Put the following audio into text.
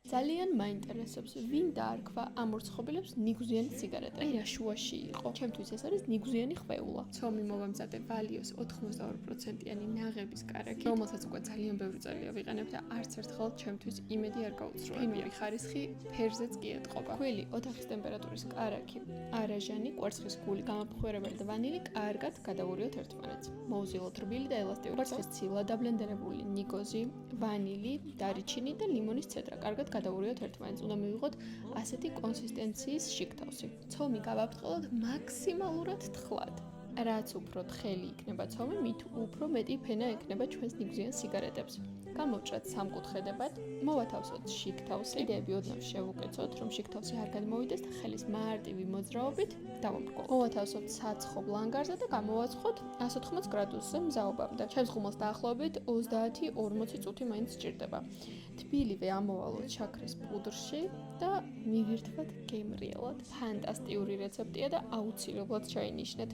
ძალიან მაინტერესებს, ვინ დაარქვა ამ ურცხობილებს ნიგზიანი სიგარეტა. აი რა შუაში იყო. ჩემთვის ეს არის ნიგზიანი ხვეულა. ცომი მოვამზადე Valios 82%-იანი ნაღების კარაქით, რომელსაც უკვე ძალიან ბევრი წელია ვიყენებ და არც ერთხელ ჩემთვის იმედი არ გაუცრუა. იმავე ხარისხი ფერზეც კი ეტყობა. ქვილი ოთახის ტემპერატურის კარაქი, არაჟანი, კვერცხის გული, გამაფხვრებელი და ვანილი კარგად გადავურიოთ ერთმანეთს. მოვზილოთ რბილი და ელასტიური კვერცხის ცილა, დაბლენდერებული ნიგოზი, ვანილი, დარიჩინი და ლიმონის ცედრა. კარგად გადავურიოთ ერთმანეთს. უნდა მივიღოთ ასეთი კონსისტენციის შიგთავსი. ცომი გავაფრთხილოთ მაქსიმალურად თხლად. რაც უფრო თხელი იქნება ცომი, მით უფრო მეტი ფენა ექნება ჩვენს ნიგზიან სიგარეტებს. გამოვჭრათ სამკუთხედებად, მოვათავსოთ შიგთავსი, კიდეები ოდნავ შევუკეცოთ, რომ შიგთავსი არ გადმოვიდეს და ხელის მარტივი მოძრაობით დავამრგვალოთ. მოვათავსოთ საცხობ ლანგარზე და გამოვაცხოთ 180 გრადუსზე მზაობამდე. ჩემს ხუმალს დაახლოებით 30-40 წუთი მაინც სჭირდება. თბილივე ამოვალოთ შაქრის პუდრში და მივირთვათ გემრიელად. ფანტასტიკური რეცეპტია და აუცილებლად ჩაინიშნეთ.